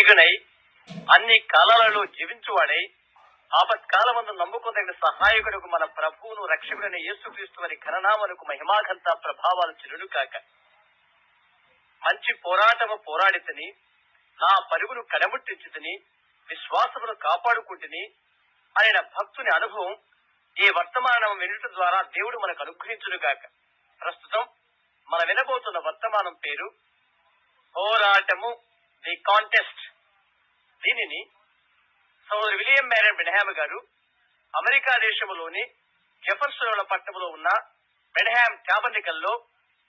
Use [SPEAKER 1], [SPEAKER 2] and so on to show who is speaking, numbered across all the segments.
[SPEAKER 1] రక్షకునై అన్ని కాలాలలో జీవించువాడై ఆపత్కాలమందు నమ్ముకోదగిన సహాయకుడుకు మన ప్రభువును రక్షకుడైన యేసుక్రీస్తు వారి ఘననామమునకు మహిమాఘంత ప్రభావాలు చెల్లును కాక. మంచి పోరాటము పోరాడితిని, నా పరుగును కడముట్టించితిని, విశ్వాసమును కాపాడుకుంటుని ఆయన భక్తుని అనుభవం ఈ వర్తమానం వినుట ద్వారా దేవుడు మనకు అనుగ్రహించును గాక. ప్రస్తుతం మనం వినబోతున్న వర్తమానం పేరు పోరాటము, ది కాంటెస్ట్. దీనిని సోదరు విలియం మ్యారియన్ బ్రెన్హామ్ గారు అమెరికా దేశంలోని జెఫర్సన్ పట్టణంలో ఉన్న బ్రెన్హామ్ ట్యాబర్నికల్లో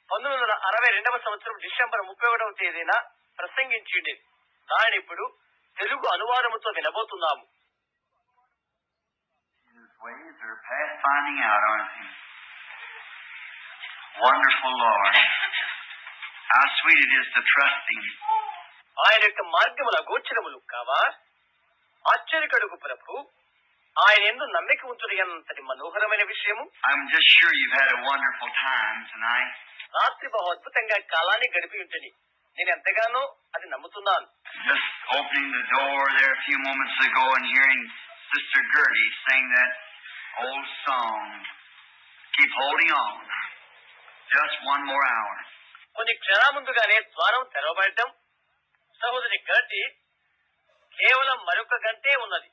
[SPEAKER 1] 1962 సంవత్సరం డిసెంబర్ 31వ తేదీన ప్రసంగించింది. దానిని ఇప్పుడు తెలుగు అనువాదముతో వినబోతున్నాము. ఆయన యొక్క మార్గముల గోచరములు కావా, ఆశ్చర్యకడుగు ప్రభు, ఆయన యందు నమ్మిక ఉంచుట ఎంతటి మనోహరమైన విషయము. రాత్రి బహు అద్భుతంగా కాలాన్ని గడిపి ఉంటుంది. నేను ఎంతగానో అది నమ్ముతున్నాను. కొన్ని క్షణాల ముందుగానే ద్వారం తెరవబడటం, సహోదరి గర్టీ కేవలం మరొక గంటే ఉన్నది,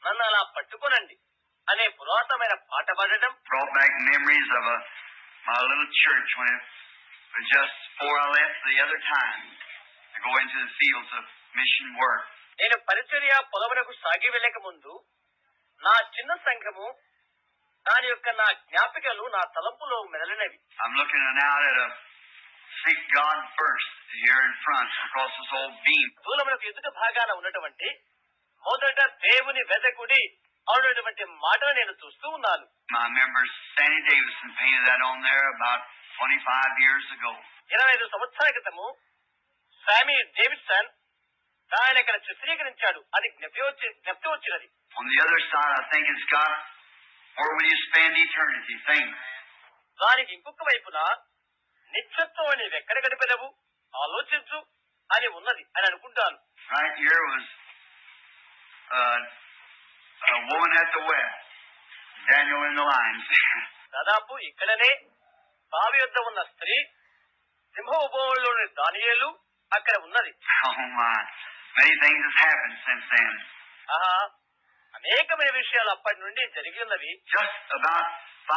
[SPEAKER 1] నన్ను అలా పట్టుకోనండి అనే పురాతనమైన పాట పాడటం నేను పరిచర్య పొలమునకు సాగి వెళ్ళక ముందు నా చిన్న సంఘము దాని యొక్క నా జ్ఞాపికలు నా తలంపులో మెదలినవి. దూలమునకు ఎదుట భాగాన ఉన్నటువంటి మొదట దేవుని వెదకుడి అవునటువంటి మాటను నేను చూస్తూ ఉన్నాను. 25 సంవత్సరాల క్రితము శామీ డేవిడ్సన్ దానిని ఇక్కడ చిత్రీకరించాడు. అది జ్ఞప్తి వచ్చినది. దానికి ఇంకొక వైపున నిత్యత్వం నీవెక్కడ గడిపెదవు ఆలోచించు అని ఉన్నది అని అనుకుంటాను. దాదాపు ఇక్కడనే బావి వద్ద ఉన్న స్త్రీ, సింహ ఉపవంలోని దానియేలు అక్కడ ఉన్నది. అనేకమైన విషయాలు అప్పటి నుండి జరిగి ఉన్నవి.
[SPEAKER 2] Just about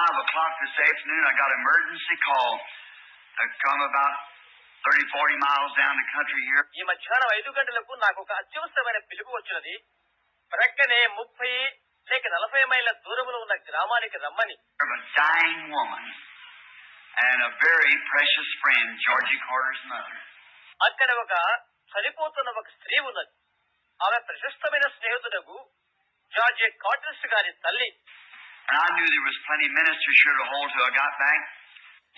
[SPEAKER 2] 5 o'clock this afternoon, I got an emergency call to come about 30-40 miles down the country here.
[SPEAKER 1] ఈ మధ్యాహ్నం 5 గంటలకు నాకు ఒక అత్యవసరమైన పిలుపు వచ్చినది. ప్రక్కనే 30 లేక 40 మైళ్ళ దూరంలో ఉన్న గ్రామానికి రమ్మని.
[SPEAKER 2] A dying woman and a very precious friend, Georgie Carter's mother.
[SPEAKER 1] అక్కడ ఒక చనిపోతున్న ఒక స్త్రీ ఉన్నది. ఆమె ప్రశస్తమైన స్నేహితుడకు జార్జి కార్టర్స్ గారి తల్లి.
[SPEAKER 2] And I knew there was plenty ministers here to hold till I got back.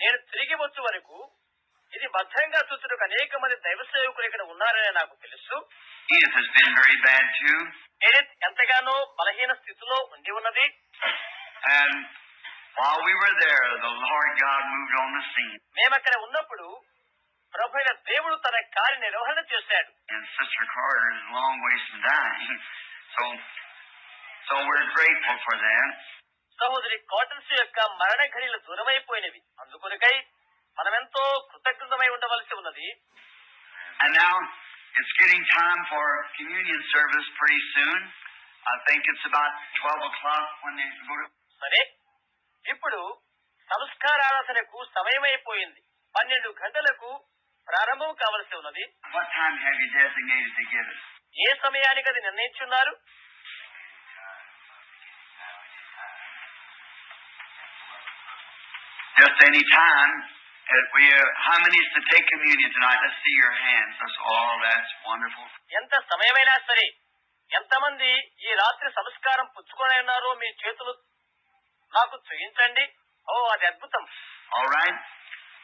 [SPEAKER 1] నేను తిరిగి వచ్చే వరకు ఇది భద్రంగా చూచుటకు అనేక మంది దైవ సేవకులు ఇక్కడ ఉన్నారని నాకు తెలుసు.
[SPEAKER 2] Edith has been very bad too.
[SPEAKER 1] Edith ఎంతగానో బలహీన స్థితిలో ఉండి ఉన్నది.
[SPEAKER 2] And while we were there, the Lord God moved on the scene.
[SPEAKER 1] మేమక్కడ ఉన్నప్పుడు ప్రభువైన దేవుడు తన కార్యనిర్వహణ చేశాడు.
[SPEAKER 2] And Sister Carter is a long ways from dying. So we're grateful for that.
[SPEAKER 1] సహోదరి కాటన్స్ యొక్క మరణ ఘడియలు దూరమైపోయినవి. అందుకొరకై మనమెంతో కృతజ్ఞతమై ఉండవలసి ఉన్నది.
[SPEAKER 2] And now it's getting time for communion service pretty soon. I think it's about 12 o'clock when they go to.
[SPEAKER 1] సరే, ఇప్పుడు సంస్కారారాధనకు సమయమైపోయింది. 12 గంటలకు ప్రారంభం కావలసి ఉన్నది.
[SPEAKER 2] What time have you designated to give us?
[SPEAKER 1] ఏ సమయానికి అది నిర్ణయించున్నారు?
[SPEAKER 2] Just any time. How many is to take communion tonight? Let's see your hands. That's wonderful.
[SPEAKER 1] ఎంత సమయమైనా సరే, ఎంతమంది ఈ రాత్రి సంస్కారం పుచ్చుకొని ఉన్నారో మీ చేతులు నాకు చూయించండి. అది అద్భుతం.
[SPEAKER 2] All right.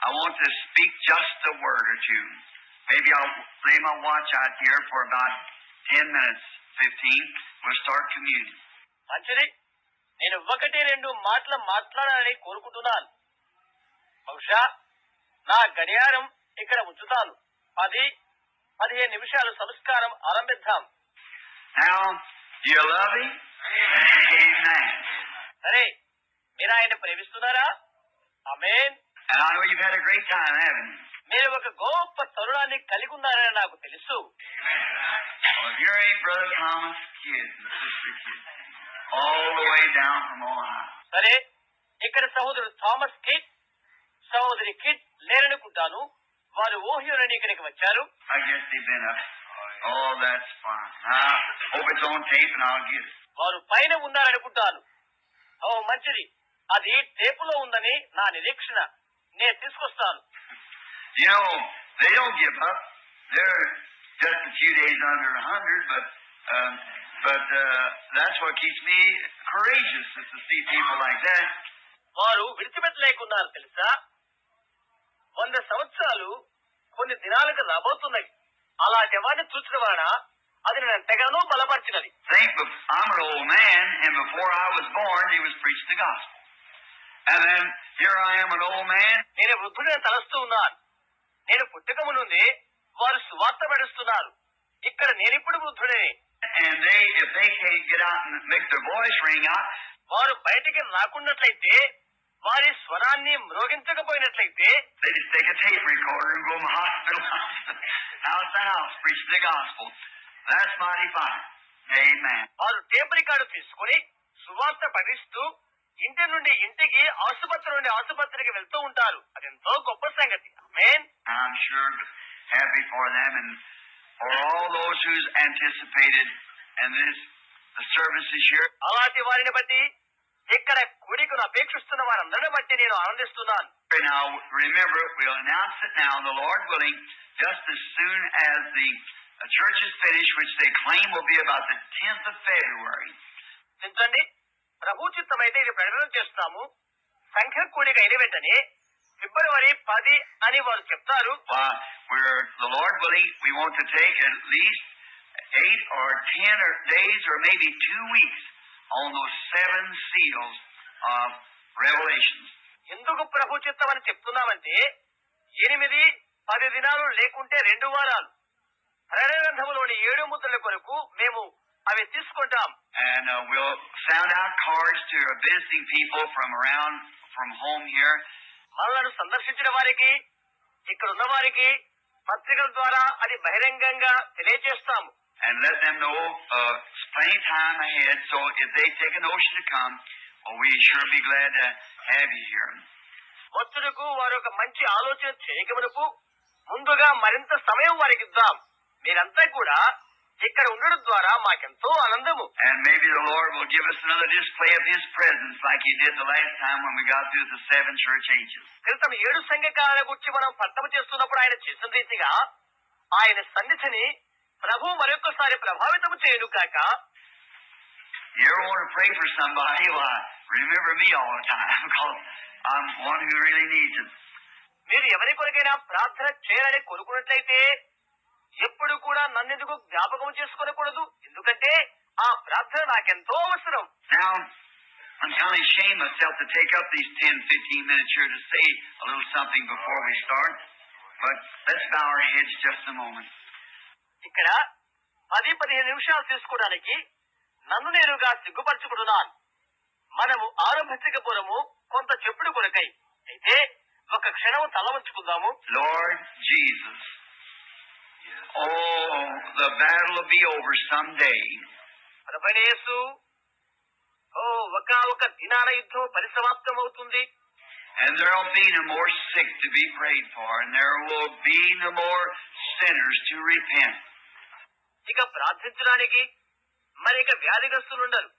[SPEAKER 2] I want to speak just a word or two. Maybe I'll lay my watch out here for about 10 minutes, 15. We'll start communion.
[SPEAKER 1] మంచిది. నేను 1-2 మాటలు మాట్లాడాలని కోరుకుంటున్నాను. బహుశా నా గడియారం ఇక్కడ ఉంచుతాను. 10 15 నిమిషాలు సంస్కారం ఆరంభిద్దాం.
[SPEAKER 2] Now, do you love him? Amen.
[SPEAKER 1] సరే, మీరు ఆయన ప్రేమిస్తున్నారా? ఆమేన్.
[SPEAKER 2] And I know you've had a great time, haven't you?
[SPEAKER 1] మీరు ఒక గొప్ప తరుణాన్ని కలిగి ఉన్నారని నాకు తెలుసు.
[SPEAKER 2] Well, if you're any Brother Thomas kid and Sister Kid, all the way down from Ohio.
[SPEAKER 1] సరే, ఇక్కడ సహోదరుడు థామస్ కిడ్, సహోదరి కిడ్ లేరనుకుంటాను. వారు ఓహియో నుండి ఇక్కడికి వచ్చారు.
[SPEAKER 2] I guess they've been up. Oh, that's fine. I hope it's on tape and I'll get it.
[SPEAKER 1] వారు పైన ఉన్నారనుకుంటాను. ఓ మంచిది, అది టేపులో ఉందని నా నిరీక్షణ. నేను తీసుకొస్తాను.
[SPEAKER 2] You know, they don't give up. They're just a few days under 100, but that's what keeps me courageous, is to see people like that.
[SPEAKER 1] వారు విడిచిపెట్టలేకున్నారు తెలుసా. 100 సంవత్సరాలు కొన్ని దినాలకు రాబోతున్నాయి. అలాంటి వారిని చూసిన వాడ అది నేను ఎంతగానో బలపరిచినది.
[SPEAKER 2] Think, I'm an old man, and before I was born, he was preached the gospel. And then here I am, an old man.
[SPEAKER 1] నేను వృద్ధుడిని తలస్తూ ఉన్నాను. నేను పుట్టక నుండి వారు సువార్త పడుస్తున్నారు. ఇక్కడ నేనిప్పుడు వృద్ధుడే.
[SPEAKER 2] And if they can't get out and make their voice ring out,
[SPEAKER 1] వారు బయటికి రాకున్నట్లయితే, వారి స్వరాన్ని మ్రోగించకపోయినట్లయితే,
[SPEAKER 2] they just take a tape recorder and go to the hospital, house to house, preach the gospel. That's mighty fine. Amen.
[SPEAKER 1] వారు tape record తీసుకుని సువార్త పఠిస్తూ ఇంటి నుండి ఇంటికి, ఆసుపత్రి నుండి ఆసుపత్రికి వెళ్తూ ఉంటారు. అదెంతో గొప్ప సంగతి. ఆమేన్.
[SPEAKER 2] I'm sure happy for them and for all those who's anticipated and the services here.
[SPEAKER 1] అలాంటి వారిని బట్టి, ఇక్కడ కూడికను అపేక్షిస్తున్న వారందరిని బట్టి నేను ఆనందిస్తున్నాను.
[SPEAKER 2] Now remember, we'll announce it now, the Lord willing, just as soon as the church is finished, which they claim will be about the 10th of February.
[SPEAKER 1] చింతండి, ప్రభు చిత్తమైతే ఇది ప్రకటన చేస్తాము. సంఖ్య కూడిక అయిన వెంటనే ఫిబ్రవరి 10 అని వారు చెప్తారు.
[SPEAKER 2] The Lord willing, we want to take at least 8 or 10 days or maybe 2 weeks on those 7 seals of Revelations.
[SPEAKER 1] ఎందుకు ప్రభు చిత్తం అని చెప్తున్నామంటే, 8-10 దినాలు లేకుంటే 2 వారాలు ప్రకటన గ్రంథములోని 7 ముద్రల కొరకు మేము అవి తీసుకుంటాం.
[SPEAKER 2] And we'll sound out cards to visiting people from home here.
[SPEAKER 1] మనలను సందర్శించిన వారికి, ఇక్కడ ఉన్న వారికి పత్రికల ద్వారా అది బహిరంగంగా తెలియజేస్తాము.
[SPEAKER 2] And let them know plenty time ahead, so if they take a notion to come, we sure be glad to have you here.
[SPEAKER 1] వచ్చుటకు వారు ఒక మంచి ఆలోచన చేయకమునుపు ముందుగా మరింత సమయం వారికి ఇద్దాం. మీరంతా కూడా ఇక్కడ ఉండడం ద్వారా మాకెంతో ఆనందము.
[SPEAKER 2] And maybe the Lord will give us another display of His presence like He did the last time when we got through the 7 church ages.
[SPEAKER 1] క్రితం 7 సంఘకాల గురించి మనం పట్టము చేస్తున్నప్పుడు ఆయన చేసిన రీతిగా ఆయన సన్నిధిని ప్రభు మరొకసారి ప్రభావితం చేయను కాక.
[SPEAKER 2] You ever want to pray for somebody? Well, remember me all the time because I'm one who really needs it.
[SPEAKER 1] మీరు ఎవరి కొరకైనా ప్రార్థన చేయాలని కోరుకున్నట్లయితే ఎప్పుడు కూడా నన్నెందుకు జ్ఞాపకం చేసుకోకూడదు, ఎందుకంటే ఆ ప్రార్థన నాకెంతో అవసరం.
[SPEAKER 2] Now, I'm kind of ashamed myself to take up these 10-15 minutes here to say a little something before we start, but let's bow our heads just a moment.
[SPEAKER 1] ఇక్కడ 10-15 నిమిషాలు తీసుకోవడానికి నన్ను నేనుగా సిగ్గుపరచుకుంటున్నాను. మనము ఆరంభించకపోవడము కొంత చెప్పుడు కొరకై. అయితే ఒక క్షణం తల వంచుకుందాము.
[SPEAKER 2] Lord Jesus, oh, the battle will be over someday.
[SPEAKER 1] ప్రభువైన యేసు, ఒక దినాన యుద్ధం పరిసమాప్తం అవుతుంది.
[SPEAKER 2] And there will be no more sick to be prayed for, and there will be no more sinners to repent.
[SPEAKER 1] ఇక ప్రార్థించడానికి మరి ఇక వ్యాధిగ్రస్తులుండరు,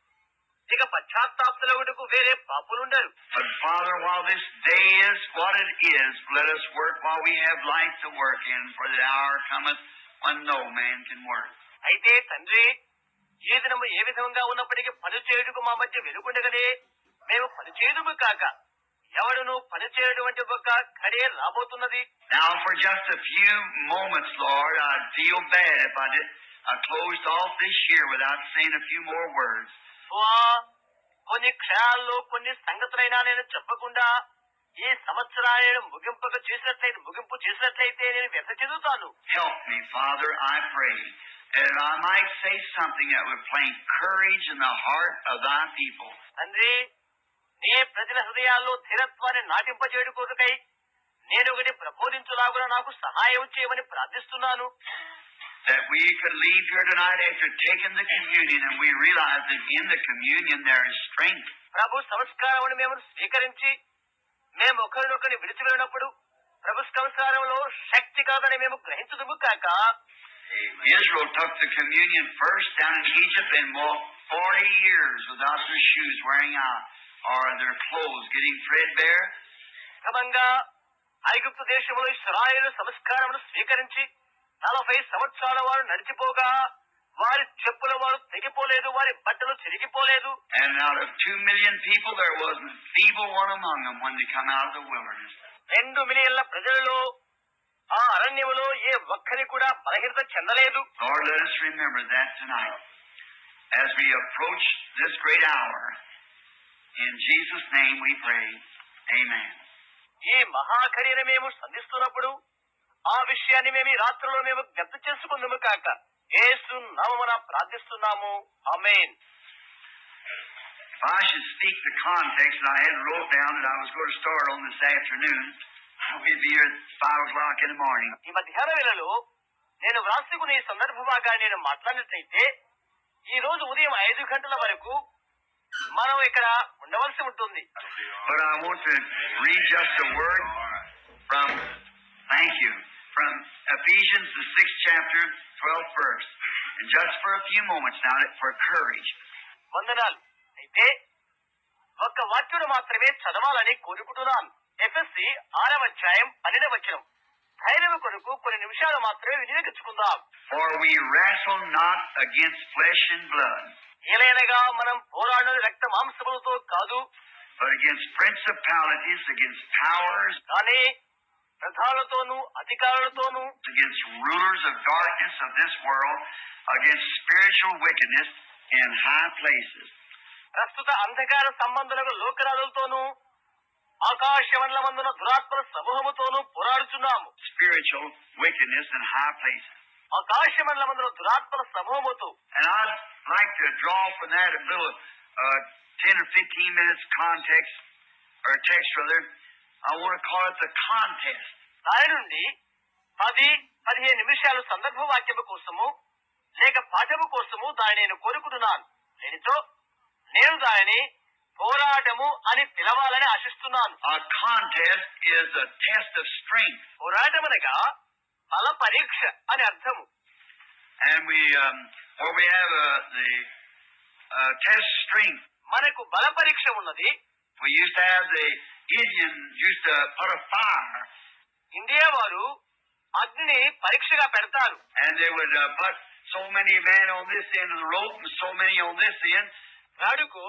[SPEAKER 1] ఇక పశ్చాత్తాపములకు వేరే పాపులుండరు.
[SPEAKER 2] But Father, while this day is what it is, let us work while we have life to work in, for the hour cometh when no man can work.
[SPEAKER 1] అయితే తండ్రి, ఈ దినము ఏ విధంగా ఉన్నప్పటికీ పని చేయుటకు మా మధ్య వెలుగుండగానే మేము పని చేయదుము కాక ఎవడును పని చేయటువంటి ఒక ఘడియ రాబోతున్నది.
[SPEAKER 2] Now for just a few moments, Lord, I'd feel bad if I closed off this year without saying a few more words.
[SPEAKER 1] కొన్ని క్షణాల్లో కొన్ని సంగతులైనా నేను చెప్పకుండా ఈ సంవత్సరాలను ముగింపు చేసినట్లయితే నేను వ్యర్థ చెందుతాను.
[SPEAKER 2] Help me, Father, I pray, that I might say something that would plant courage in the heart of thy people.
[SPEAKER 1] తండ్రి, నీ ప్రజల హృదయాల్లో ధీరత్వాన్ని నాటింపజేయడం కొరకై నేను ఒకటి ప్రబోధించులాగున నాకు సహాయం చేయమని ప్రార్థిస్తున్నాను.
[SPEAKER 2] That we could leave here tonight after taking the communion and we realize that in the communion there is strength.
[SPEAKER 1] ప్రభు సంస్కారమును మేము స్వీకరించి మేము ఒకరినొకరిని విడిచి వెళ్ళినప్పుడు ప్రభు సంస్కారంలో శక్తి కాదని మేము గ్రహించుదుము కాక.
[SPEAKER 2] Israel took the communion first down in Egypt and walked 40 years without their shoes wearing out or their clothes getting threadbare.
[SPEAKER 1] క్రమంగా ఐగుప్తు దేశంలో ఇశ్రాయేలు సంస్కారమును స్వీకరించి 40 సంవత్సరాల వారు నడిచిపోగా వారి చెప్పుల వారు తెగిపోలేదు, వారి బట్టలు చిరిగిపోలేదు.
[SPEAKER 2] And out of 2 million people there wasn't feeble one among them when they come out of the wilderness.
[SPEAKER 1] 2 మిలియన్ల ప్రజలలో ఆ అరణ్యములో ఏ ఒక్కరి కూడా బలహీనత చెందలేదు.
[SPEAKER 2] Lord, let us remember that tonight as we approach this great hour. In Jesus' name we pray. Amen.
[SPEAKER 1] ఈ మహాఘడియను మేము సంధిస్తున్నప్పుడు ఆ విషయాన్ని మేము ఈ రాత్రిలో మేము జ్ఞప్తి చేసుకుందాము కాక. యేసు నామమున ప్రార్థిస్తున్నాము. ఆమేన్.
[SPEAKER 2] If I should speak the context that I had wrote down that I was going to start on this afternoon, we'd be here at 5 o'clock in the morning.
[SPEAKER 1] ఈ మధ్యాహ్న వేళలో నేను వ్రాసుకున్న ఈ సందర్భ భాగాన్ని నేను మాట్లాడినట్లయితే ఈ రోజు ఉదయం 5 గంటల వరకు మనం ఇక్కడ ఉండవలసి ఉంటుంది.
[SPEAKER 2] But I want to read just a word from, thank you, from Ephesians, the 6th chapter, 12th verse. And just for a few moments now, for courage.
[SPEAKER 1] వందనాలు. అయితే ఒక్క వాక్యుడు మాత్రమే చదవాలని కోరుకుంటున్నాను. ఎఫెసీ 6వ అధ్యాయం 12వ వచనం. ధైర్యం కొరకు కొన్ని నిమిషాలు మాత్రమే వినియోగించుకుందాం.
[SPEAKER 2] For we wrestle not against flesh and blood.
[SPEAKER 1] ఏలైనగా మనం పోరాడేది రక్త మాంసములతో కాదు,
[SPEAKER 2] but against principalities, against powers,
[SPEAKER 1] కానీ ప్రధానులతోనూ అధికారులతోనూ,
[SPEAKER 2] against rulers of darkness of this world, against spiritual wickedness in high places.
[SPEAKER 1] ప్రస్తుత అంధకార సంబంధులకు లోకరాజులతోనూ ఆకాశమండలమందున దురాత్మల సమూహముతోనూ పోరాడుచున్నాము.
[SPEAKER 2] Spiritual wickedness in high places.
[SPEAKER 1] ఆకాశమండలమందున దురాత్మల సమూహముతో.
[SPEAKER 2] And I'd like to draw from that a little 10 or 15 minutes context, or text rather. I want to call it the contest.
[SPEAKER 1] దాని నుండి 10-15 నిమిషాలు సందర్భ వాక్యము కోసము లేక పాఠము కోసము దాన్ని నేను కోరుకుంటున్నాను. నేను దానిని పోరాటము అని పిలవాలని ఆశిస్తున్నాను.
[SPEAKER 2] A contest is a test of strength.
[SPEAKER 1] పోరాటం అనగా బల పరీక్ష అని అర్థము.
[SPEAKER 2] And we have the test strength.
[SPEAKER 1] మనకు బల పరీక్ష ఉన్నది.
[SPEAKER 2] We used to have the Indian used to put a fire.
[SPEAKER 1] India వారు అగ్నిని పరీక్షగా పెడతారు.
[SPEAKER 2] And they would put so many men on this end of the rope and so many on this end.
[SPEAKER 1] రాడుకు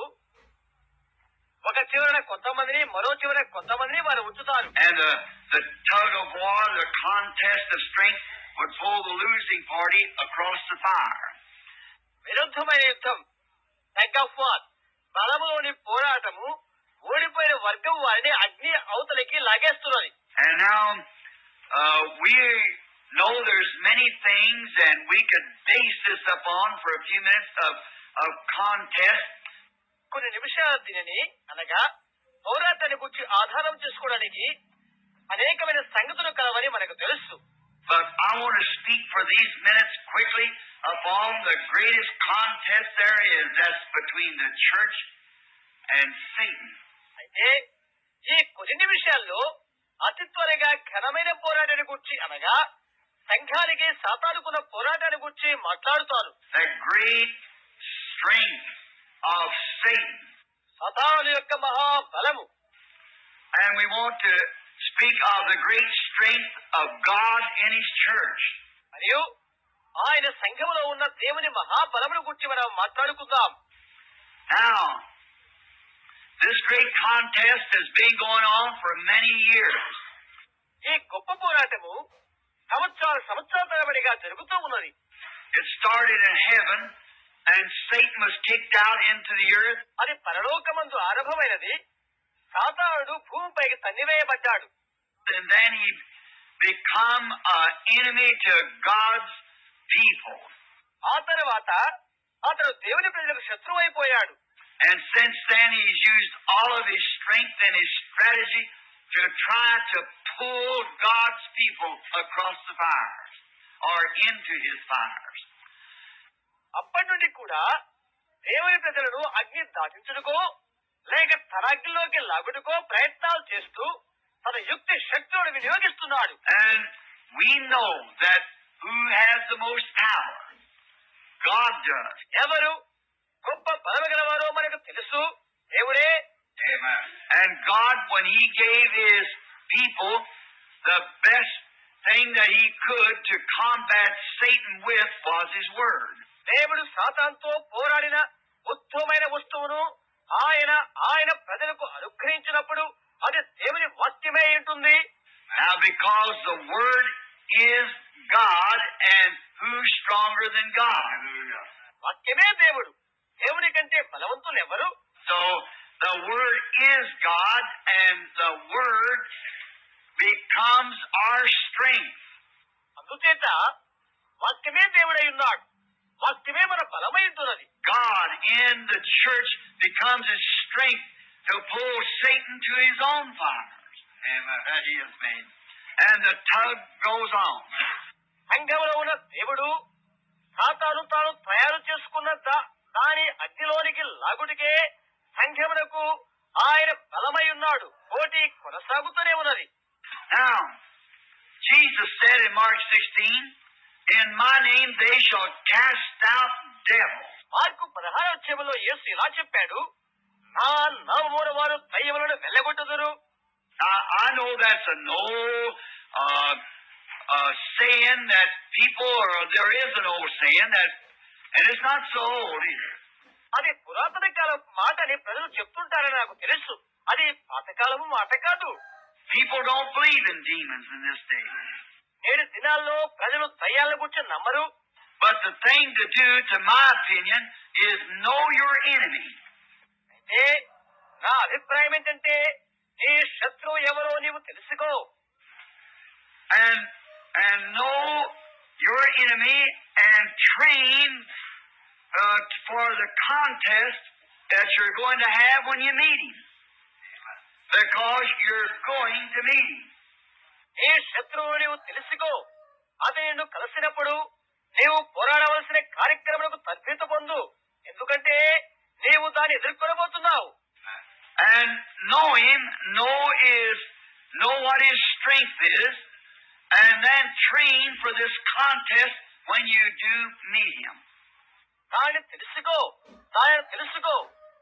[SPEAKER 1] ఒక చివరన కొంతమందిని మరో చివర కొంతమందిని వారు ఉంచుతారు.
[SPEAKER 2] And the tug of war, the contest of strength would pull the losing party across the fire.
[SPEAKER 1] విరుద్ధమైన యుద్ధం, టగ్ ఆఫ్ వార్, బలములోని పోరాటము, ఓడిపోయిన వర్గం వారిని అగ్ని అవతలికి లాగేస్తున్నది.
[SPEAKER 2] And now we know there's many things, and we could base this upon for a few minutes of contest.
[SPEAKER 1] కొన్ని నిమిషాల దీనిని అనగా పోరాటాన్ని గురించి ఆధారం చేసుకోవడానికి అనేకమైన సంగతులు కలవని మనకు తెలుసు.
[SPEAKER 2] But I want to speak for these minutes quickly upon the greatest contest there is. That's between the church and Satan.
[SPEAKER 1] అయితే ఈ కొన్ని నిమిషాల్లో అతి త్వరగా ఘనమైన పోరాటాన్ని గురించి అనగా సంఘానికి సాతానుకున్న పోరాటాన్ని గురించి మాట్లాడుతారు.
[SPEAKER 2] The great strength of Satan.
[SPEAKER 1] సాతాను యొక్క మహాబలము.
[SPEAKER 2] And we want to speak of the great strength of God in His church.
[SPEAKER 1] మరియు ఆయన సంఘములో ఉన్న దేవుని మహాబలమును గురించి మనం మాట్లాడుకుందాం.
[SPEAKER 2] Now, this great contest has been going on for many years.
[SPEAKER 1] ఈ గొప్ప పోరాటము సంవత్సరాల తరబడిగా జరుగుతూ ఉన్నది.
[SPEAKER 2] It started in heaven, and Satan was kicked out into the earth.
[SPEAKER 1] అది పరలోకమందు ఆరంభమైనది. సాతానుడు భూమిపైకి తన్నివేయబడ్డాడు.
[SPEAKER 2] And then he become an enemy to God's people.
[SPEAKER 1] ఆ తర్వాత అతడు దేవుని ప్రజలకు శత్రువు అయిపోయాడు.
[SPEAKER 2] And since then he's used all of his strength and his strategy to try to pull God's people across the fires or into his fires.
[SPEAKER 1] అప్పటి నుండి కూడా దేవుని ప్రజలను అగ్ని దాటించుడుకో లేక తన అగ్నిలోకి లాగుడుకో ప్రయత్నాలు చేస్తూ తన యుక్తి శక్తులను వినియోగిస్తున్నాడు.
[SPEAKER 2] And we know that who has the most power? God does.
[SPEAKER 1] ఎవరు గొప్ప బలము గలవారో మనకు తెలుసు, దేవుడే.
[SPEAKER 2] Amen. And God, when he gave his people the best thing that he could to combat Satan with was his word.
[SPEAKER 1] దేవుడు సాతానుతో పోరాడిన ఉత్తమమైన వస్తువును ఆయన ప్రజలకు అనుగ్రహించినప్పుడు అది దేవుని వాక్యమే ఉంటుంది.
[SPEAKER 2] Now because the word is God, and who's stronger than God?
[SPEAKER 1] వాక్యమే దేవుడు, దేవుని కంటే బలవంతులు ఎవరు?
[SPEAKER 2] So the word is God, and the word becomes our strength.
[SPEAKER 1] అందుచేత వాక్యమే దేవుడై ఉన్నాడు, వాక్యమే మన బలమై ఉంటున్నది.
[SPEAKER 2] God in the church becomes his strength to pull Satan to his own fires. Amen. That he has made. And the tug goes on.
[SPEAKER 1] సంఘంలో ఉన్న దేవుడు సాతాను తాను తయారు చేసుకున్న దాని అగ్నిలోనికి లాగుడికే సంఘమునకు ఆయన బలమై ఉన్నాడు. పోటీ కొనసాగుతూనే ఉన్నది.
[SPEAKER 2] Now, Jesus said in Mark 16, in my name they shall cast out devils.
[SPEAKER 1] Mark 16వ యేసు ఇలా చెప్పాడు, నా నామమున వారు దయ్యములను వెళ్ళగొట్టుదురు.
[SPEAKER 2] Now, I know that's a no saying that people, or there is an old saying that, and it's not so old either.
[SPEAKER 1] అది పురాతన కాలం మాట అని ప్రజలు చెప్తుంటారని నాకు తెలుసు. అది పాతకాలము మాట కాదు.
[SPEAKER 2] People don't believe in demons in this day.
[SPEAKER 1] నేడు దినాల్లో ప్రజలు దయ్యాల గురించి నమ్మరు.
[SPEAKER 2] But the thing to do, to my opinion, is know your enemy.
[SPEAKER 1] అయితే నా అభిప్రాయం ఏంటంటే నీ శత్రువు ఎవరో నీవు తెలుసుకో.
[SPEAKER 2] And know your enemy and train for the contest that you're going to have when you meet him. Because you're going to meet him.
[SPEAKER 1] నీ శత్రువు నీవు తెలుసుకో. అది నిన్ను కలిసినప్పుడు నీవు పోరాడవలసిన కార్యక్రమాలకు తద్భీత పొందు. ఎందుకంటే నీవు దాన్ని ఎదుర్కొనబోతున్నావు.
[SPEAKER 2] And know him, know what his strength is, and then train for this contest when you do meet him.
[SPEAKER 1] దాన్ని తెలుసుకో,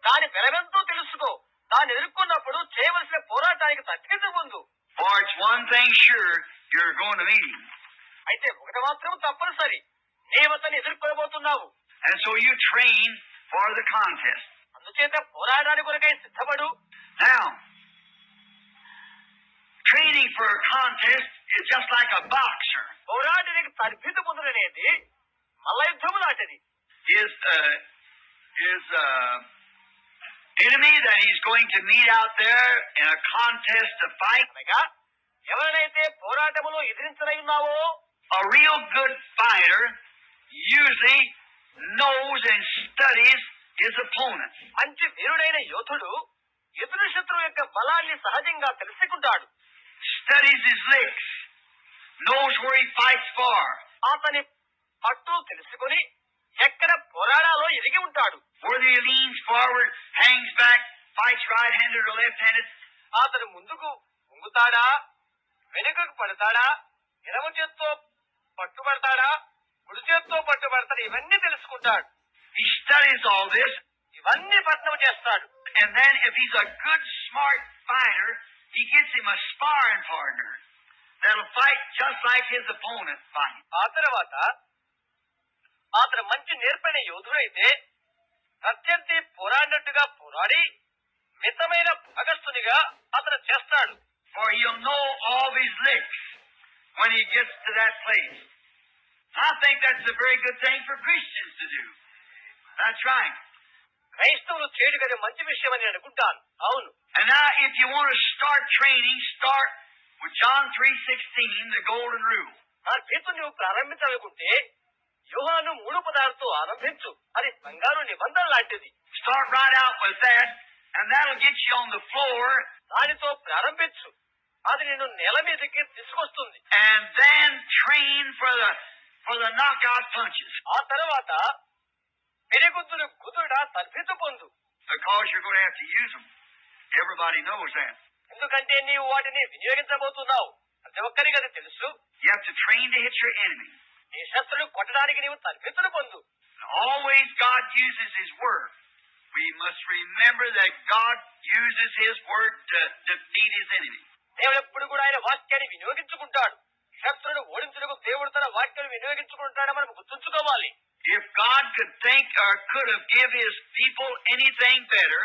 [SPEAKER 1] దాని బలమెంతో తెలుసుకో. దాన్ని ఎదుర్కొన్నప్పుడు చేయవలసిన పోరాటానికి తద్భీత పొందు.
[SPEAKER 2] For it's one thing sure, you're going to meet him.
[SPEAKER 1] అయితే ఒకటి మాత్రం తప్పనిసరి, నీవు అతన్ని ఎదుర్కోబోతున్నావు.
[SPEAKER 2] And so you train for the contest.
[SPEAKER 1] అందుచేత పోరాటానికి కొరకై సిద్ధపడు.
[SPEAKER 2] Now, training for a contest is just like a boxer.
[SPEAKER 1] పోరాటానికి తద్భీత పొందనేది మల్ల యుద్ధము లాంటిది.
[SPEAKER 2] His enemy that he's going to meet out there in a contest to fight.
[SPEAKER 1] అనగా ఎవరైతే పోరాటములో ఎదిరించనయున్నావో,
[SPEAKER 2] a real good fighter usually knows and studies his opponent.
[SPEAKER 1] మంచి వీరుడైన యోధుడు ఎదురు శత్రువు యొక్క బలాన్ని సహజంగా తెలుసుకుంటాడు.
[SPEAKER 2] Studies his licks, knows where he fights for.
[SPEAKER 1] అతని పట్టు తెలుసుకుని ఎక్కడ పోరాడాలో ఎరిగి ఉంటాడు.
[SPEAKER 2] Whether he leans forward, hangs back, fights right-handed or left-handed.
[SPEAKER 1] అతను ముందుకు ఉంగుతాడా, వెనుకకు పడతాడా, ఎడమ చేత్తో పట్టుబడతాడా, కుడి చేత్తో పట్టుబడతాడు, ఇవన్నీ తెలుసుకుంటాడు.
[SPEAKER 2] He studies all this.
[SPEAKER 1] ఇవన్నీ పట్నం చేస్తాడు.
[SPEAKER 2] And then if he's a good, smart fighter, he gets him a sparring partner that'll fight just like his opponent fights.
[SPEAKER 1] ఆ తర్వాత అతను మంచి నేర్పైన యోధుడైతే ప్రత్యర్థి పోరాడినట్టుగా పోరాడి మితమైన భాగస్థునిగా అతను చేస్తాడు.
[SPEAKER 2] For he'll know all his licks when he gets to that place. I think that's a very good thing for Christians to do. That's right.
[SPEAKER 1] క్రైస్తవులు చేయడం అది మంచి విషయం అని అనుకుంటాను. అవును.
[SPEAKER 2] And now if you want to start training, start with John 3:16, the golden rule.
[SPEAKER 1] ఆ గీతం నువ్వు ప్రారంభించాలనుకుంటే యోహాను 3:16తో ఆరంభించు. అది బంగారు నిబంధన లాంటిది.
[SPEAKER 2] Start right out with that, and that'll get you on the floor.
[SPEAKER 1] దానితో ప్రారంభించు. అది నిన్ను నేల మీదకి తీసుకొస్తుంది.
[SPEAKER 2] And then train for the knockout punches.
[SPEAKER 1] ఆ తర్వాత పెరుగుద్దులు కుదుట తర్ఫీదు పొందు.
[SPEAKER 2] Because you're going to have to use them. Everybody knows that.
[SPEAKER 1] ఎందుకంటే నీవు వాటిని వినియోగించబోతున్నావు. ప్రతి ఒక్కరికి అది తెలుసు.
[SPEAKER 2] You have to train to hit your enemy.
[SPEAKER 1] నీ శత్రువును కొట్టడానికి నీవు తర్ఫీదును పొందు.
[SPEAKER 2] Always God uses His word. We must remember that God uses His word to defeat His enemy.
[SPEAKER 1] దేవుడు ఎప్పుడు కూడా ఆయన వాక్యాన్ని వినియోగించుకుంటాడు. శత్రువును ఓడించుటకు దేవుడు తన వాక్యాన్ని వినియోగించుకుంటాడని మనం గుర్తుంచుకోవాలి.
[SPEAKER 2] If God could think or could have give His people anything better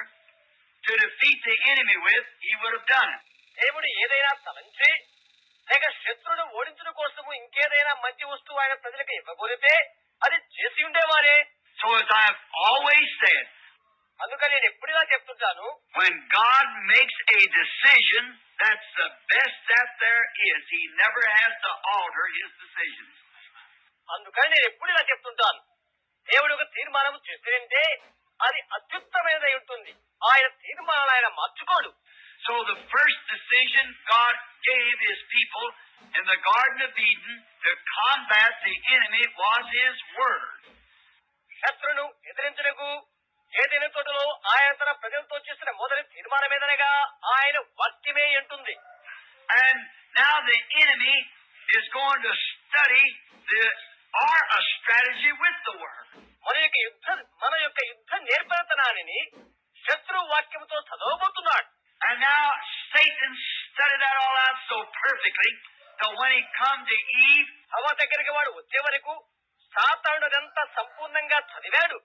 [SPEAKER 2] to defeat the enemy with, He would have done it.
[SPEAKER 1] దేవుడు ఏదైనా తలంచి లేక శత్రువును ఓడించడం కోసము ఇంకేదైనా మంచి వస్తువు ఆయన ప్రజలకు ఇవ్వగలిగితే అది చేసి ఉండేవారే.
[SPEAKER 2] So as I have always said,
[SPEAKER 1] అందుకని నేను ఎప్పుడుగా చెప్తుంటాను,
[SPEAKER 2] when God makes a decision, that's the best that there is. He never has to alter His decisions.
[SPEAKER 1] అందుకని నేను ఎప్పుడుగా చెప్తుంటాను, దేవుడు ఒక తీర్మానం చేస్తే అది అత్యుత్తమైనదై ఉంటుంది. ఆయన తీర్మానాలు ఆయన మార్చుకోడు.
[SPEAKER 2] So the first decision God gave His people in the Garden of Eden to combat the enemy was His word.
[SPEAKER 1] శత్రును ఎదిరించడకు ఏదైనా తోటలో ఆయన తన ప్రజలతో చేసిన మొదటి తీర్మానం ఏదనగా ఆయన వాక్యమే ఉంటుంది.
[SPEAKER 2] And now the enemy is going to study a strategy with the word.
[SPEAKER 1] మన యొక్క యుద్ధ నేర్పరతనాన్ని శత్రు వాక్యంతో చదవబోతున్నాడు.
[SPEAKER 2] And now Satan studied that all out so perfectly that when he come to Eve,
[SPEAKER 1] హవ్వ దగ్గరికి వాడు వచ్చే వరకు సాతానుడు అదంతా సంపూర్ణంగా చదివాడు.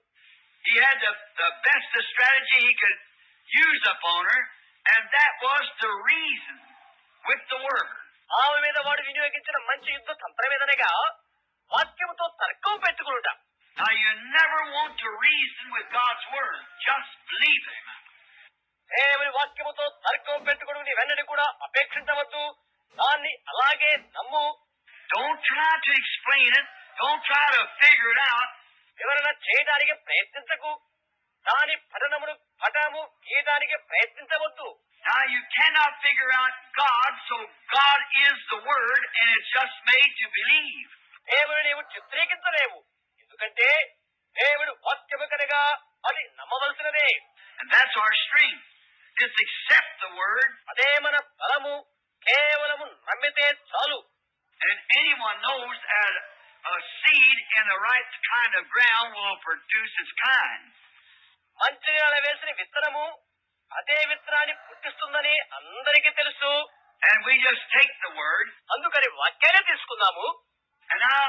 [SPEAKER 2] he had the best strategy he could use upon her, and that was to reason with the word.
[SPEAKER 1] ఆమె మీద వాడు వినియోగించిన మంచి యుద్ధ తంత్రం ఏదనగా వాక్యముతో తర్కం పెట్టుకునుట.
[SPEAKER 2] Now you never want to reason with God's word. Just believe it.
[SPEAKER 1] దేవుని వాక్యముతో తర్కం పెట్టుకుని నీవెన్నడూ కూడా అపేక్షించవద్దు. దాన్ని అలాగే నమ్ము.
[SPEAKER 2] Don't try to explain it. Don't try to figure it out.
[SPEAKER 1] వివరణ చేయడానికి ప్రయత్నించకు. దాని పఠనము గీయడానికి ప్రయత్నించవద్దు.
[SPEAKER 2] Now you cannot figure out God, so God is the word, and it's just made to believe.
[SPEAKER 1] దేవుడు నీవు చిత్రీకరించలేవు. ఎందుకంటే దేవుడు వాక్యము కనుక అది నమ్మవలసినదే.
[SPEAKER 2] And that's our strength. Just accept the word.
[SPEAKER 1] అదే మన బలము. కేవలము నమ్మితే చాలు.
[SPEAKER 2] And anyone knows that a seed in the right kind of ground will produce its kind.
[SPEAKER 1] మంచి నేల వేసిన విత్తనము అదే విత్తనాన్ని పుట్టిస్తుందని అందరికీ తెలుసు.
[SPEAKER 2] And we just take the word.
[SPEAKER 1] అందుకని వాక్యాన్ని తీసుకుందాము.
[SPEAKER 2] And now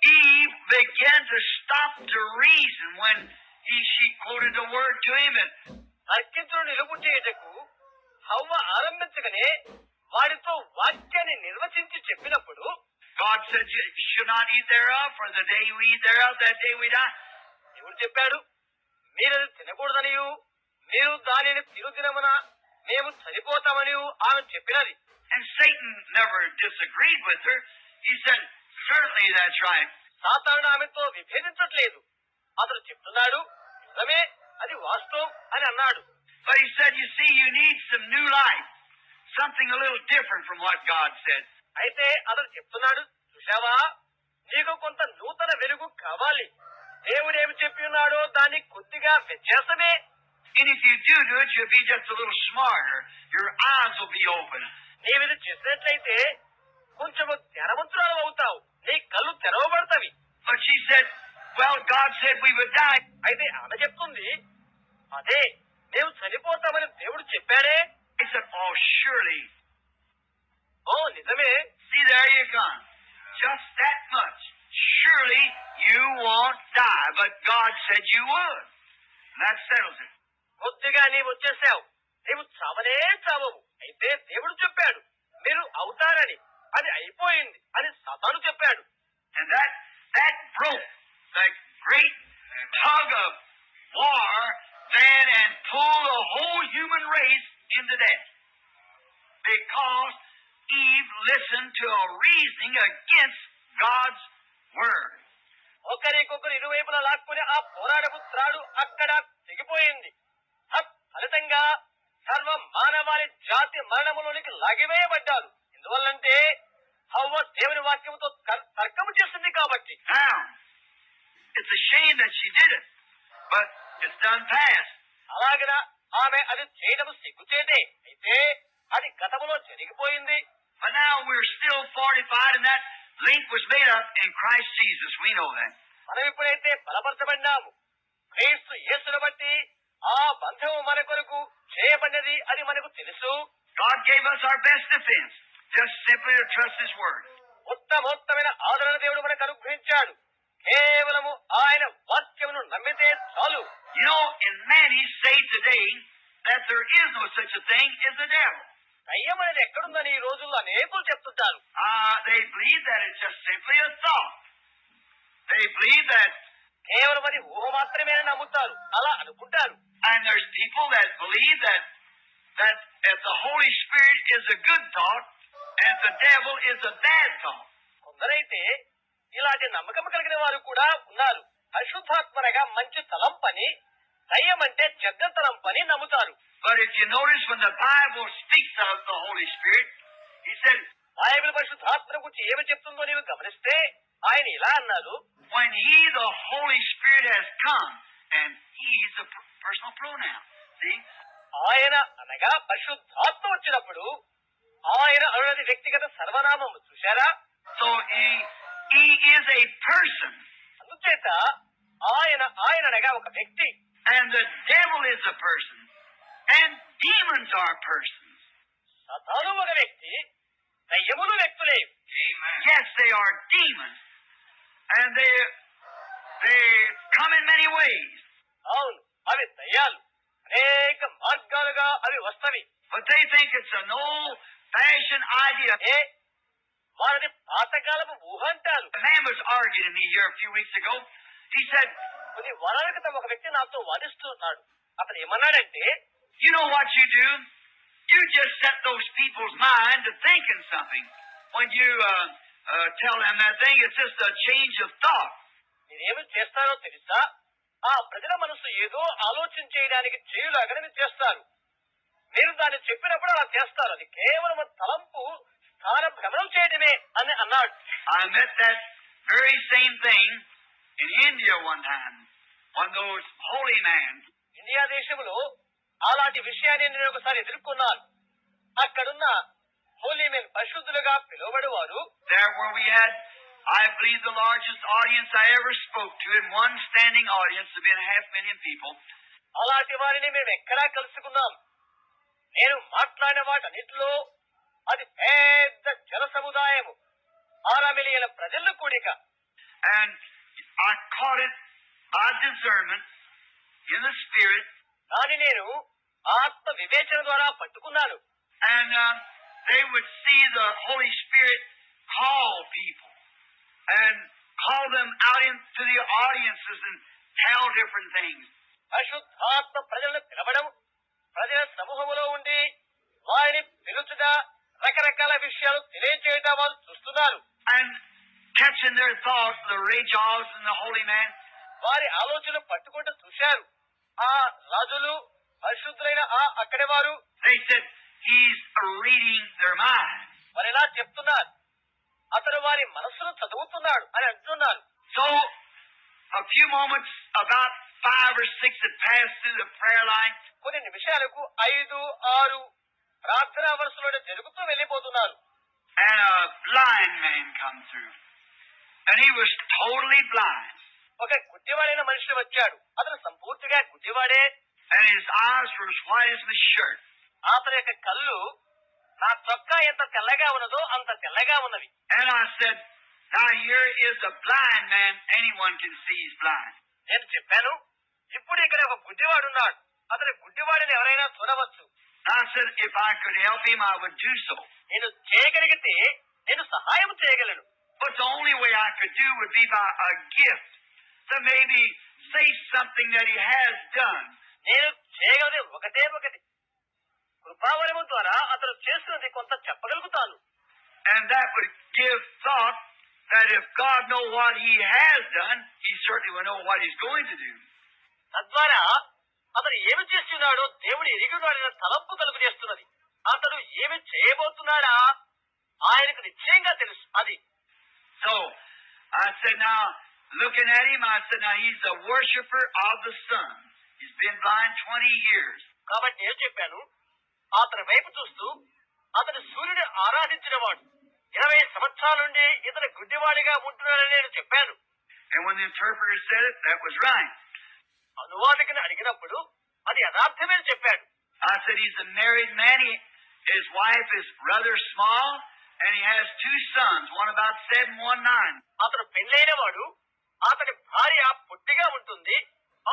[SPEAKER 2] Eve began to stop to reason when she quoted the word to him.
[SPEAKER 1] తర్కించును నిలుపు చేయుటకు హవ్వ ఆరంభించగానే వాడితో వాక్యాన్ని నిర్వచించి చెప్పినప్పుడు
[SPEAKER 2] God said you should not eat thereof, for the day you eat thereof, that day we die.
[SPEAKER 1] దేవుడు చెప్పాడు, మీరు అది తినకూడదనియు మీరు దానిని తిరుదినమున మేము చనిపోతామని ఆమె చెప్పినది.
[SPEAKER 2] And Satan never disagreed with her. He said, certainly that's right.
[SPEAKER 1] సాతానుడు ఆమెతో విభేదించట్లేదు. అతడు చెప్తున్నాడు, నిజమే, అది వాస్తవం అని అన్నాడు.
[SPEAKER 2] But he said, you see, you need some new life. Something a little different from what God said.
[SPEAKER 1] అయితే అతడు చెప్తున్నాడు, చూశావా, నీకు కొంత నూతన వెలుగు కావాలి. దేవుడు ఏమి చెప్పి ఉన్నాడో దాన్ని కొద్దిగా వ్యత్యాసమే.
[SPEAKER 2] And if you do it, you'll be just a little smarter. Your eyes will be open.
[SPEAKER 1] నీవిది చేసినట్లయితే కొంచెము జ్ఞానవంతురాలు అవుతావు. నీ కళ్ళు తెరవబడతావి.
[SPEAKER 2] But she said, well, God said we would die.
[SPEAKER 1] అయితే ఆమె చెప్తుంది, అదే మేము చనిపోతామని దేవుడు చెప్పాడే.
[SPEAKER 2] I said, oh, surely.
[SPEAKER 1] ఓ నిజమే.
[SPEAKER 2] See, there you come. Just that much. Surely you won't die, but God said you would. And that settles it.
[SPEAKER 1] కొద్దిగా నీవు వచ్చేసావు. నీవు చావనే చావవు. అయితే దేవుడు చెప్పాడు మీరు అవుతారని. అది అయిపోయింది అని సాతాను చెప్పాడు.
[SPEAKER 2] And that broke that great tug of war than and pull the whole human race into death. Because Eve listened to a reasoning against God's word.
[SPEAKER 1] ఒకరికొకరు ఇరువైపులా లాక్కుని ఆ పోరాటపు త్రాడు అక్కడ తెగిపోయింది. ఫలితంగా సర్వ మానవాళి జాతి మరణములోనికి లాగివేయబడ్డారు. ఎందువల్లంటే హవ్వ దేవుని వాక్యముతో తర్కము చేసింది కాబట్టి.
[SPEAKER 2] Now, it's a shame that she did it, but it's done past.
[SPEAKER 1] అలాగన ఆమె అది చేయడం సిగ్గుచేటే, అయితే అది గతములో జరిగిపోయింది.
[SPEAKER 2] But now we're still fortified, and that link was made up in Christ Jesus. We know that.
[SPEAKER 1] మనం ఇప్పుడైతే బలపరచబడినాము క్రీస్తు యేసును బట్టి, ఆ బంధము మన కొరకు చేయబడినది అది మనకు తెలుసు.
[SPEAKER 2] God gave us our best defense, just simply to trust His word.
[SPEAKER 1] ఉత్తమోత్తమైన ఆదరణ దేవుడు మనకు అనుగ్రహించాడు. కేవలము ఆయన వాక్యమును నమ్మితే చాలు.
[SPEAKER 2] You know, and many say today that there is no such a thing as the devil.
[SPEAKER 1] దయ్యం అనేది ఎక్కడుందని ఈ రోజుల్లో అనేకులు చెప్తుంటారు.
[SPEAKER 2] They believe that it's just simply a thought. They believe that.
[SPEAKER 1] కేవలం అది ఊహ మాత్రమే నమ్ముతారు, అలా అనుకుంటారు.
[SPEAKER 2] And there's people that believe that if the Holy Spirit is a good thought and if the devil is a bad thought.
[SPEAKER 1] కొందరైతే ఇలాంటి నమ్మకం కలిగిన వారు కూడా ఉన్నారు. పరిశుద్ధాత్మనగా మంచి తలంపని, దయ్యం అంటే చెడ్డ తలంపని నమ్ముతారు.
[SPEAKER 2] But if you notice when the Bible speaks of the Holy Spirit, He said,
[SPEAKER 1] Bible పరిశుద్ధాత్మ గురించి ఏమి చెప్తుందో నీవు గమనిస్తే ఆయన ఇలా అన్నారు,
[SPEAKER 2] when He, the Holy Spirit, has come, and He is a personal pronoun. See?
[SPEAKER 1] ఆయన అనగా పరిశుద్ధాత్మ వచ్చినప్పుడు ఆయన అనున్నది వ్యక్తిగత సర్వనామం. చూశారా?
[SPEAKER 2] So He is a person.
[SPEAKER 1] అందుచేత ఆయన అనగా ఒక వ్యక్తి.
[SPEAKER 2] And the devil is a person. And demons are persons.
[SPEAKER 1] Satan ఒక వ్యక్తి, దయ్యములు వ్యక్తులే.
[SPEAKER 2] Yes, they are demons. And they come in many ways.
[SPEAKER 1] అవును, అవి దయ్యాలు అనేక మార్గాలుగా అవి వస్తవి.
[SPEAKER 2] But they think it's an old-fashioned idea.
[SPEAKER 1] వారిని పాతకాలపు ఊహ అంటారు.
[SPEAKER 2] A man was arguing with me here a few weeks ago. He said,
[SPEAKER 1] కొన్ని వారాల క్రితం ఒక వ్యక్తి నాతో వాదిస్తున్నాడు. అతను ఏమన్నాడంటే,
[SPEAKER 2] you know what you do? You just set those people's mind to thinking something. When you tell them that thing, it's just a change of thought.
[SPEAKER 1] మీరేమి చేస్తారో తెలుసా? ఆ ప్రజల మనసు ఏదో ఆలోచించేయడానికి చేయులాగానే మీరు చేస్తారు. మీరు దాన్ని చెప్పినప్పుడు అలా చేస్తారు. అది కేవలం తలంపు స్థాన భ్రమణం చేయడమే అని అన్నాడు.
[SPEAKER 2] I met that very same thing in India one time. One of those holy men.
[SPEAKER 1] India దేశంలో అలాంటి విషయాన్ని నేను ఒకసారి ఎదుర్కొన్నాను. అక్కడున్న హోలీ మెన్, పరిశుద్ధులుగా పిలువబడేవారు.
[SPEAKER 2] There where we had, I believe, the largest audience I ever spoke to, in one standing audience of 500,000 people.
[SPEAKER 1] అలాంటి వారిని మేము ఎక్కడా కలుసుకున్నాం. నేను మాట్లాడిన వాటన్నిటిలో అది పెద్ద జన సముదాయము, 6 మిలియన్ల ప్రజల కూడిక.
[SPEAKER 2] And I caught it by discernment in the spirit.
[SPEAKER 1] దాన్ని నేను ఆత్మ వివేచన ద్వారా పట్టుకున్నాను.
[SPEAKER 2] And they would see the Holy Spirit call people and call them out into the audiences and tell different things.
[SPEAKER 1] పరిశుద్ధాత్మ ప్రజలను పిలవడం, ప్రజల సమూహములో ఉండి వారిని పిలుచుట, రకరకాల విషయాలు తెలియజేయడం వాళ్ళు చూస్తున్నారు.
[SPEAKER 2] And catching their thoughts, the Rajas and the holy man.
[SPEAKER 1] వారి ఆలోచనలు పట్టుకుంటూ చూశారు. ఆ రాజులు, పరిశుద్ధులైన అక్కడి వారు.
[SPEAKER 2] They said, he's reading their mind.
[SPEAKER 1] వారు ఇలా చెప్తున్నారు, అతను వారి మనస్సును చదువుతున్నాడు అని అంటున్నారు.
[SPEAKER 2] So, a few moments, about 5 or 6 had passed through the prayer line.
[SPEAKER 1] కొన్ని నిమిషాలకు 5, 6 ప్రార్థనా వరుసలో జరుగుతూ వెళ్ళిపోతున్నారు.
[SPEAKER 2] And a blind man come through. And he was totally blind.
[SPEAKER 1] ఒక గుడ్డివాడైన మనిషి వచ్చాడు. అతను సంపూర్తిగా గుడ్డివాడే.
[SPEAKER 2] And his eyes were as white as my shirt.
[SPEAKER 1] అతని యొక్క కళ్ళు నా చొక్కా ఎంత తెల్లగా ఉన్నదో అంత తెల్లగా ఉన్నవి.
[SPEAKER 2] And I said, now here is a blind man. Anyone can see he's blind.
[SPEAKER 1] నేను చెప్పాను, ఇప్పుడు ఇక్కడ ఒక గుడ్డివాడు ఉన్నాడు. అతని గుడ్డివాడిని ఎవరైనా చూడవచ్చు.
[SPEAKER 2] I said, if I could help him, I would do so.
[SPEAKER 1] నేను చేయగలిగితే నేను సహాయం చేయగలను.
[SPEAKER 2] But the only way I could do would be by a gift to maybe say something that he has done.
[SPEAKER 1] నేను చేయగలది ఒకటే ఒకటి, కృపావరము ద్వారా అతను చేస్తున్నది కొంత చెప్పగలుగుతాను.
[SPEAKER 2] And that would give thought that if God know what he has done, he certainly will know what he's going to do.
[SPEAKER 1] తద్వారా అతను ఏమి చేస్తున్నాడో దేవుడు ఎరిగినాడన్న తలంపు కలుగు చేస్తున్నది. అతడు ఏమి చేయబోతున్నాడా ఆయనకు నిశ్చయంగా తెలుసు. అది
[SPEAKER 2] So I said, now looking at him, I said, now he's a worshiper of the sun. He's been blind 20 years.
[SPEAKER 1] కాబట్టి నేను చెప్పాను, అతని వైపు చూస్తూ అతను సూర్యుడు ఆరాధించిన వాడు 20 సంవత్సరాల నుండి ఇతను గుడ్డివాడిగా ఉంటున్నాడని నేను చెప్పాను.
[SPEAKER 2] And when the interpreter said it, that was right.
[SPEAKER 1] అనువాదకుని అడిగినప్పుడు అది యథార్థమే చెప్పాడు.
[SPEAKER 2] I said, he's a married man. His wife is rather small, and he has 2 sons, one about 7, one 9.
[SPEAKER 1] అతను పెళ్ళైన వాడు, అతని భార్య పొట్టిగా ఉంటుంది,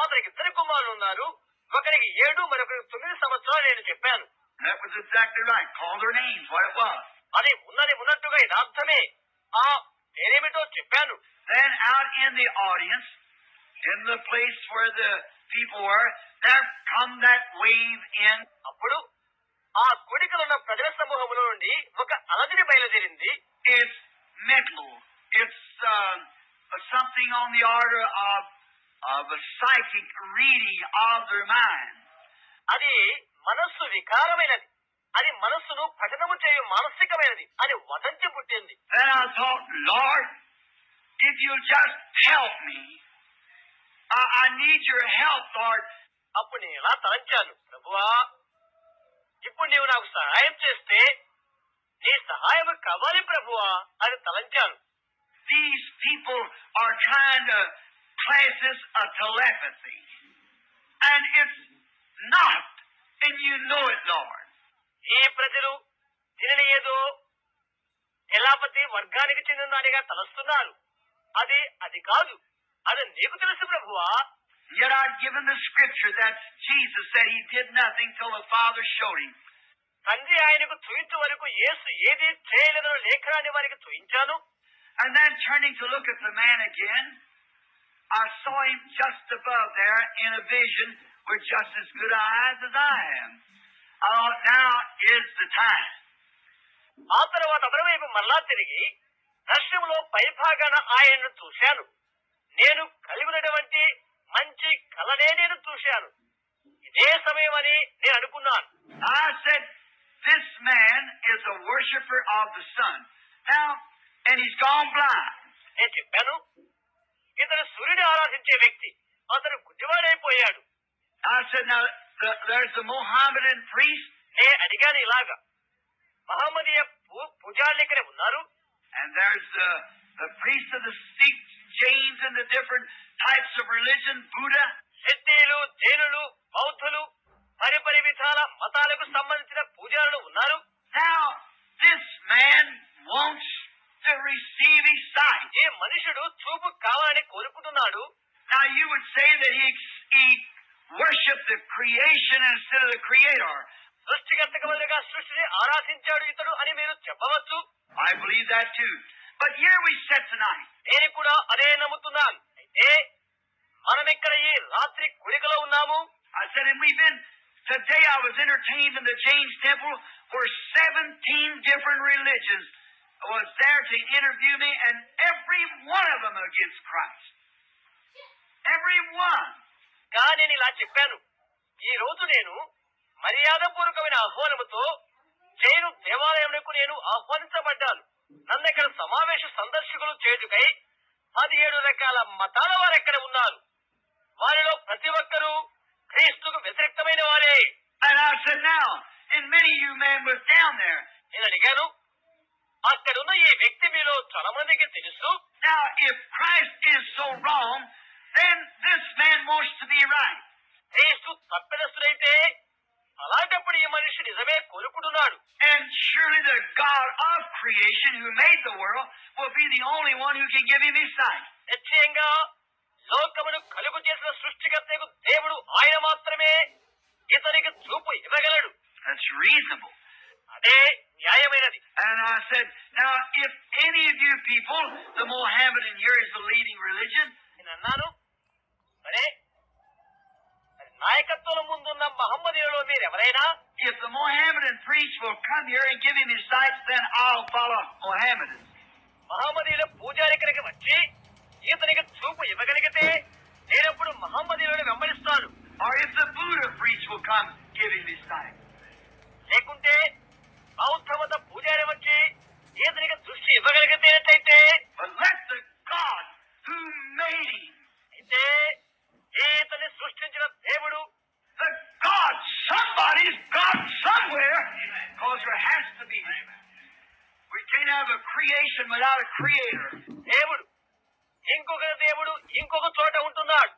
[SPEAKER 1] అతనికి 2 కుమారులు ఉన్నారు, ఒకరికి 7 మరొకరికి 9 సంవత్సరాలు నేను చెప్పాను.
[SPEAKER 2] That was exactly right. Called their names, what it was.
[SPEAKER 1] అది ఉన్నది ఉన్నట్టుగా యథార్థమే ఆ పేరేమిటో చెప్పాను.
[SPEAKER 2] Then out in the audience, in the place where the people were, there come that wave in.
[SPEAKER 1] అప్పుడు ఆ కొడికలున్న ప్రజల సమూహంలో నుండి ఒక అలజడి బయలుదేరింది.
[SPEAKER 2] It's mental. It's something on the order of a psychic reading of their mind.
[SPEAKER 1] అది మనస్సు వికారమైనది, అది మనస్సును పఠనము చేయు మానసికమైనది అని వదంతి పుట్టింది.
[SPEAKER 2] Then I thought, Lord, if you'll just help me, I need your help, Lord.
[SPEAKER 1] అప్పుడు నేను ఇలా తలంచాను, ప్రభువా ఇప్పుడు నీవు నాకు సహాయం చేస్తే నీ సహాయం కావాలి ప్రభువా అని తలంచాను.
[SPEAKER 2] These people are trying to class this a telepathy, and it's not, and you know it, Lord.
[SPEAKER 1] ఈ ప్రజలు దీనిని ఏదో టెలాపతి వర్గానికి చెందినదానిగా తలస్తున్నారు. అది కాదు, అది నీకు తెలుసు ప్రభువా.
[SPEAKER 2] Yet I've given the scripture that Jesus said he did nothing till the Father showed him.
[SPEAKER 1] తండ్రి ఆయనకు చూయించే వరకు యేసు ఏది చేయలేదన్న లేఖనాన్ని వారికి చూయించాను.
[SPEAKER 2] And then turning to look at the man again, I saw him just above there in a vision with just as good eyes as I am. I thought, now is the time.
[SPEAKER 1] ఆ తర్వాత అతనివైపు మరలా తిరిగి దర్శనంలో పైభాగాన ఆయనను చూశాను. నేను కలిగినటువంటి మంచి కలనే నేను చూశాను. ఇదే సమయం అని నేను అనుకున్నాను.
[SPEAKER 2] I said, this man is a worshiper of the sun. Now, and he's gone blind.
[SPEAKER 1] నేను చెప్పాను, ఇతను సూర్యుడు ఆరాధించే వ్యక్తి, అతను గుడ్డివాడైపోయాడు.
[SPEAKER 2] I said, now, there's the Mohammedan priest.
[SPEAKER 1] నేను అడిగాను ఇలాగా, మహమ్మదీయ పూజారులు ఇక్కడ ఉన్నారు.
[SPEAKER 2] And there's the priest of the Sikhs, Jains, and the different types of religion, Buddha.
[SPEAKER 1] సిద్ధీలు, జైనులు, బౌద్ధులు, పరిపరి విధాల మతాలకు సంబంధించిన పూజారులు ఉన్నారు.
[SPEAKER 2] Now, this man wants to receive his sight.
[SPEAKER 1] ఈ మనుషుడు చూపు కావాలని కోరుకుంటున్నాడు.
[SPEAKER 2] Now, you would say that he worshiped the creation instead of the creator.
[SPEAKER 1] సృష్టికర్తకు బదులుగా సృష్టిని ఆరాధించాడు ఇతడు అని మీరు చెప్పవచ్చు.
[SPEAKER 2] I believe that too. But here we sit tonight.
[SPEAKER 1] నేను కూడా అదే నమ్ముతున్నాను. అయితే మనం ఇక్కడ ఈ రాత్రి కుడికలో ఉన్నాము.
[SPEAKER 2] I said, and today I was entertained in the James Temple where 17 different religions was there to interview me, and every one of them against Christ. Every one.
[SPEAKER 1] కానీ నేను ఇలా చెప్పాను, ఈ రోజు నేను మర్యాదపూర్వకమైన ఆహ్వానముతో జైను దేవాలయంలో నేను ఆహ్వానించబడ్డాను. నన్ను ఇక్కడ సమావేశ సందర్శకులు చేయుటకై 17 రకాల మతాల వారు ఎక్కడ ఉన్నారు. వారిలో ప్రతి ఒక్కరూ క్రీస్తుకు వ్యతిరేకమైన వారే.
[SPEAKER 2] And I said, now, and many of you men was down there.
[SPEAKER 1] నేను అడిగాను, అక్కడున్న ఈ వ్యక్తి మీలో చాలా మందికి తెలుసు.
[SPEAKER 2] Now, if Christ is so wrong, then this man wants to be right.
[SPEAKER 1] క్రీస్తు తప్పిదస్తుడైతే అలాంటప్పుడు ఈ మనిషి నిజమే కోరుకుంటున్నాడు.
[SPEAKER 2] And surely the God of creation who made the world will be the only one who can give him his sight.
[SPEAKER 1] నిశ్చయంగా లోకమును కలుగు చేసిన సృష్టికర్తకు దేవుడు ఆయన మాత్రమే ఇతనికి చూపు ఇవ్వగలడు.
[SPEAKER 2] That's reasonable.
[SPEAKER 1] అదే న్యాయమైనది.
[SPEAKER 2] And I said, now if any of you people, the Mohammedan here is the leading religion.
[SPEAKER 1] నేను అన్నాను, సరే
[SPEAKER 2] priest will come here and give him his sight, then I'll follow Mohammedan.
[SPEAKER 1] మహమ్మదీయుల పూజారి ఇక్కడికి వచ్చి ఈతనికి చూపు ఇవ్వగలిగితే నేనప్పుడు మహమ్మదీయులను వెంబడిస్తాను.
[SPEAKER 2] Or if the Buddha priest will come, give him his sight.
[SPEAKER 1] లేకుంటే బౌద్ధ మత పూజారి వచ్చి ఈతనికి దృష్టి ఇవ్వగలిగితేనట్లయితే,
[SPEAKER 2] But let the God who made him,
[SPEAKER 1] అయితే ఈతని సృష్టించిన దేవుడు,
[SPEAKER 2] the God, somebody's God somewhere, because there has to be. We can't have a creation without a creator.
[SPEAKER 1] దేవుడు ఇంకొక దేవుడు ఇంకొక చోట ఉంటున్నాడు.